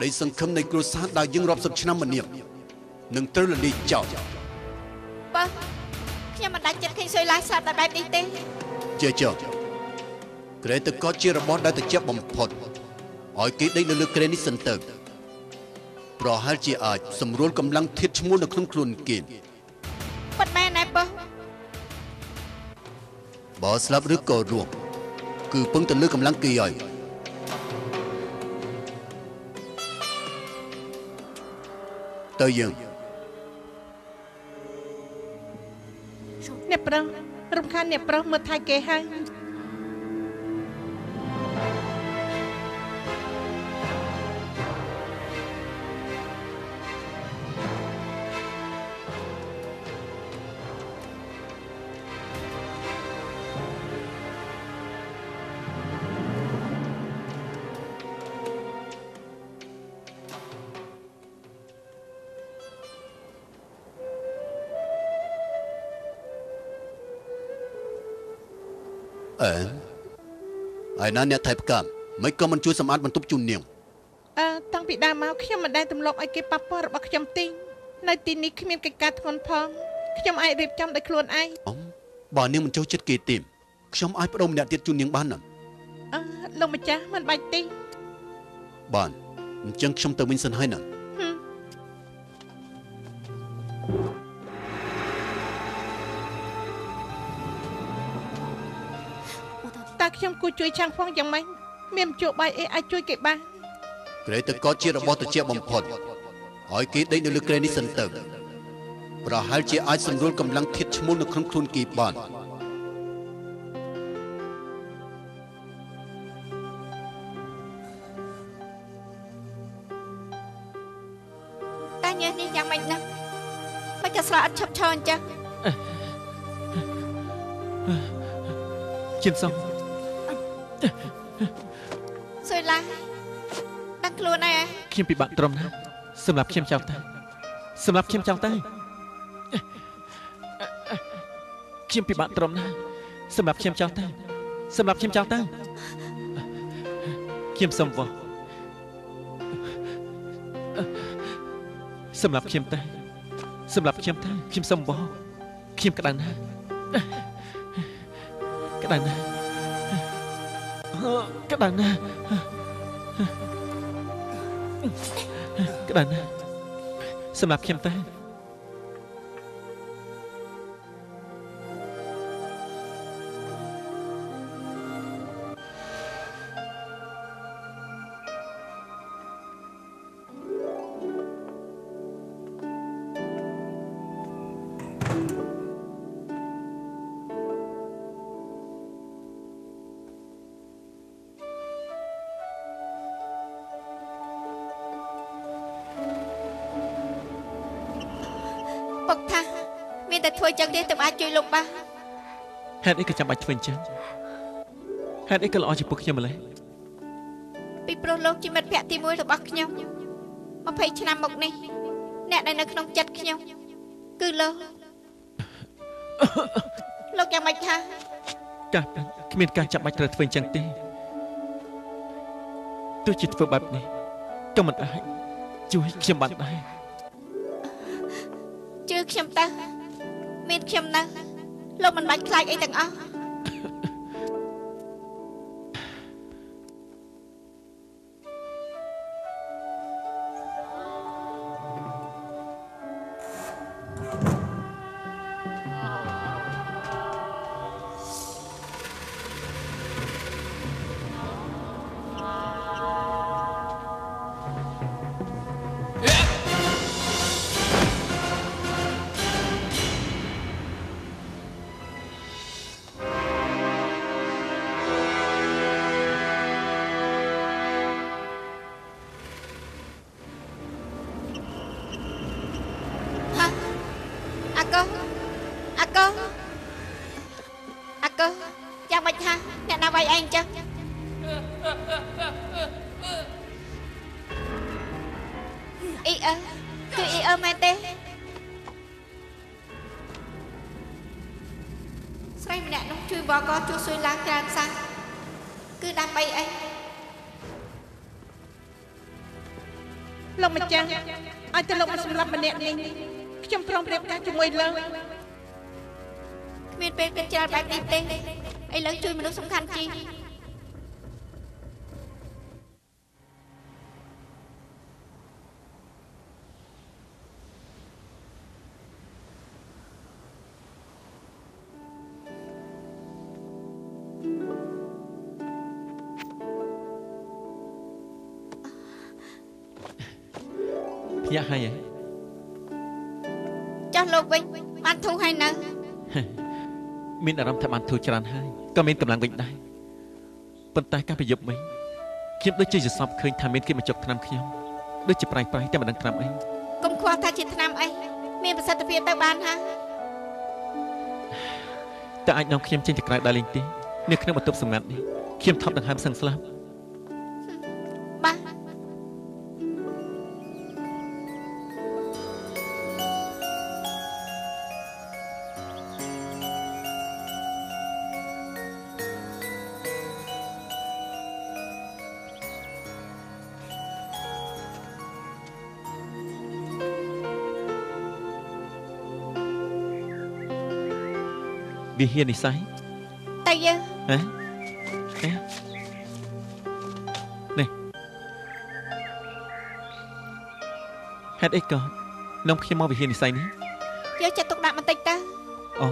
ក្តីសង្ឃឹមនៃគ្រួសារដែលយើងរាប់សិបឆ្នាំមកនេះនឹងត្រូវលលីចោលបើខ្ញុំមិនដាច់ចិត្តឃើញសុយឡាយស្លាប់តែបែបនេះទេជាចុះក្រែទៅក៏ជារបស់ដែលត្រជាក់បំផុតឲ្យគេដេកនៅលើក្រែនេះសិនទៅប្រហែលជាអាចសម្រួលកម្លាំងធាតុឈ្មោះនៅក្នុងខ្លួនគេប៉ាត់មែនណាបើបើស្លាប់ឬក៏រស់គឺពឹងទៅលើកម្លាំងគេហើយទៅយើងអ្នកប្រុសរំខានអ្នកប្រុសមើលថែគេហើយឯណាអ្នកថៃផ្កាមិនក៏មិនជួយសម្អាតបន្ទប់ជូននាងតាំងពីដើមមកខ្ញុំមិនដែលទម្លាប់ឲ្យគេប៉ះពាល់របស់ខ្ញុំទីនៅទីនេះគ្មានកិច្ចការធ្ងន់ផងខ្ញុំអាចរៀបចំដោយខ្លួនឯងបើនាងមិនចូលចិត្តគេទេខ្ញុំអាចបដូរម្នាក់ទៀតជូននាងបានណាលោកម្ចាស់មិនបាច់ទេបានអញ្ចឹងខ្ញុំទៅវិញសិនហើយណាតើខ្ញុំគួរជួយឆាំងផងយ៉ាងម៉េចមានមជ្ឈបាយអីអាចជួយគេបានក្រែទៅក៏ជារបស់ត្រជាក់បំផុតឲ្យគេដេកនៅលើក្រែនេះសិនទៅប្រហែលជាអាចសម្រួលកម្លាំងធាតុឈ្មោះនៅក្នុងខ្លួនគេបានតែញើសនេះយ៉ាងម៉េចណាមិនក៏ស្រកអត់ឈប់ឈរអញ្ចឹងជិនសំសុយឡាដឹងខ្លួនហើយខ្ញុំពិបាកទ្រាំណាស់សម្រាប់ខ្ញុំចោលទៅសម្រាប់ខ្ញុំចោលទៅខ្ញុំពិបាកទ្រាំណាស់សម្រាប់ខ្ញុំចោលទៅសម្រាប់ខ្ញុំចោលទៅខ្ញុំសុំវោសម្រាប់ខ្ញុំទៅសម្រាប់ខ្ញុំទៅខ្ញុំសុំវោខ្ញុំក្តៅណាស់ក្តៅណាស់ក្តៅណាស់ក្តៅណាស់សម្រាប់ខ្ញុំទៅពុកថាមានតែធ្វើចឹងទេទើបអាចជួយលោកបានហេតុអីក៏ចាំបាច់ធ្វើអញ្ចឹងហេតុអីក៏ល្អជាពុកខ្ញុំម្ល៉េះពីព្រោះលោកជាមិត្តភក្តិទី1របស់ខ្ញុំ20ឆ្នាំមកនេះអ្នកដែលនៅក្នុងចិត្តខ្ញុំគឺលោកយ៉ាងម៉េចថាកាសគ្មានការចាំបាច់ត្រូវធ្វើអញ្ចឹងទេទោះជាធ្វើបែបនេះក៏មិនអាចជួយខ្ញុំបានដែរជឿខ្ញុំទៅមានខ្ញុំនៅលោកមិនបាច់ខ្លាចអីទាំងអស់យ៉ាងម៉េចថាអ្នកណាវាយឯងចឹងអ៊ីអឺគឺអ៊ីអឺមែនទេស្រីម្នាក់នោះជួយបកជួសស៊ុយឡើងក្រានសាគឺដើម្បីអី លោកម្ចាស់ឲ្យតែលោកមកសម្លាប់ម្នាក់នេះខ្ញុំព្រមរៀបការជាមួយលោក គ្មានពេលគិតច្រើនបែបនេះទេឥឡូវជួយមនុស្សសំខាន់ជីភ្ញាក់ហើយហ៎ ចុះលោកវិញបានធូរហើយនៅ មានអារម្មណ៍ថាបានធូរច្រើនហើយក៏មានកម្លាំងវិញដែរប៉ុន្តែការប្រយុទ្ធមិញខ្ញុំដូចជាសពឃើញថាមានគេមកចុកថ្នាំខ្ញុំដូចជាប្រៃតែមិនដឹងថ្នាំអី កុំខ្វល់ថាជាថ្នាំអីមានប្រសិទ្ធភាពទៅបានហើយ តែអាចនាំខ្ញុំចេញទៅក្រៅដែរលេងទេនៅក្នុងបន្ទប់សម្ងាត់នេះខ្ញុំថប់ដង្ហើមសឹងស្លាប់ បាទ វាហ៊ាននិស័យ តែយើង ហ៎នេះហេតុអីក៏នាំខ្ញុំមកវិហារនិស័យនេះ យកចិត្តទុកដាក់បន្តិចទៅ អូ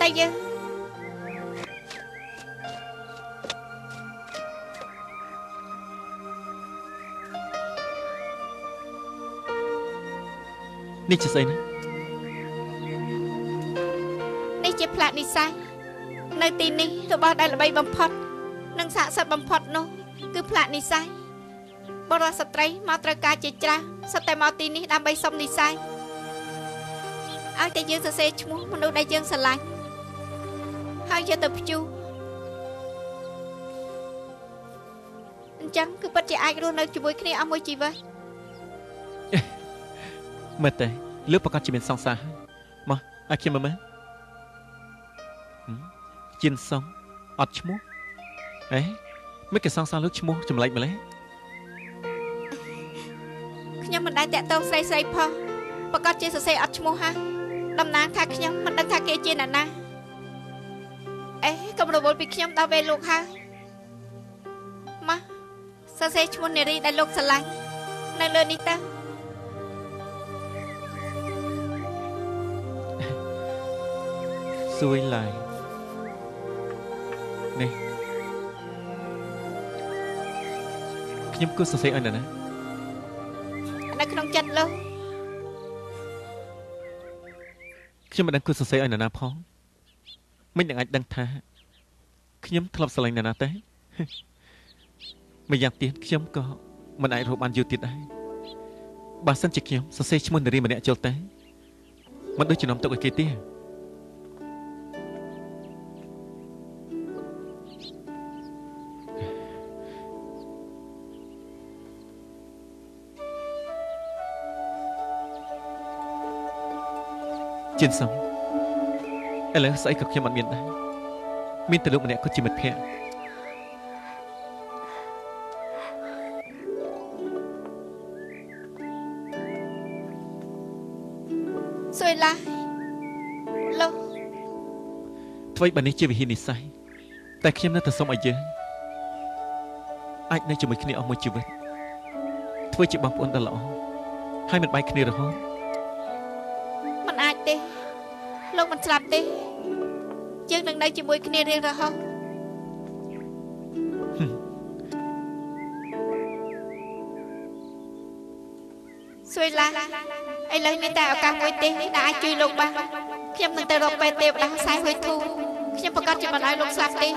តែយើង នេះជាស្អីណា នេះជាផ្លាកនិស័យនៅទីនេះរបស់ដែលល្បីបំផុតនិងស័ក្តិសិទ្ធិបំផុតនោះគឺផ្លាកនិស័យបរិសុទ្ធស្ត្រីមកត្រូវការជាច្រើនសុទ្ធតែមកទីនេះដើម្បីសុំនិស័យឲ្យតែយើងសរសេរឈ្មោះមនុស្សដែលយើងស្រឡាញ់ហើយយកទៅព្យួរអញ្ចឹងគឺពិតជាអាចរស់នៅជាមួយគ្នាអស់មួយជីវិត មើលតែលើប្រកាសជាមានសង្សារហើយមកឲ្យខ្ញុំមើលជិនសងអត់ឈ្មោះអេមិនគេសង្សារលើឈ្មោះចម្លែកម្លេះ ខ្ញុំមិនដែលតាក់ទងស្រីស្រីផងប្រកាសជាសរសេរអត់ឈ្មោះហើយតំណាងថាខ្ញុំមិនដឹងថាគេជាអ្នកណាអេកុំរវល់ពីខ្ញុំដល់ពេលលោកហើយមកសរសេរឈ្មោះនារីដែលលោកស្រឡាញ់នៅលើនេះទៅ សួយឡាយនេះខ្ញុំគូសរសេរឲ្យណា នៅក្នុងចិត្តលោក ខ្ញុំមិនដឹងគូសរសេរឲ្យណាផងមិននឹងអាចដឹងថាខ្ញុំធ្លាប់ស្រឡាញ់ណាទេម្យ៉ាងទៀតខ្ញុំក៏មិនអាចរកបានយូរទៀតដែរបើសិនជាខ្ញុំសរសេរឈ្មោះនារីម្នាក់ចូលទៅមិនដូចចំណុំទុកឲ្យគេទេជិនសំឥឡូវស្អីក៏ខ្ញុំអត់មានដែរមានតែលោកម្នាក់គាត់ជាមិត្តភក្តិ សួយឡាយលោក អ្វីបើនេះជាវិហារនិស័យតែខ្ញុំនៅតែសុំឲ្យយើងអាចនៅជាមួយគ្នាអស់មួយជីវិតធ្វើជាបងប្អូនដ៏ល្អហើយមិនបែកគ្នារហូត មិនអាចទេលោកមិនស្លាប់ទេយើងនឹងនៅជាមួយគ្នារៀងរហូតសួយឡាឥឡូវមានតែឱកាសមួយទេដែលអាចជួយលោកបានខ្ញុំនឹងទៅរកពេទ្យទេវតាខ្សែហួយធូខ្ញុំប្រកាសជាមិនឲ្យលោកស្លាប់ទេ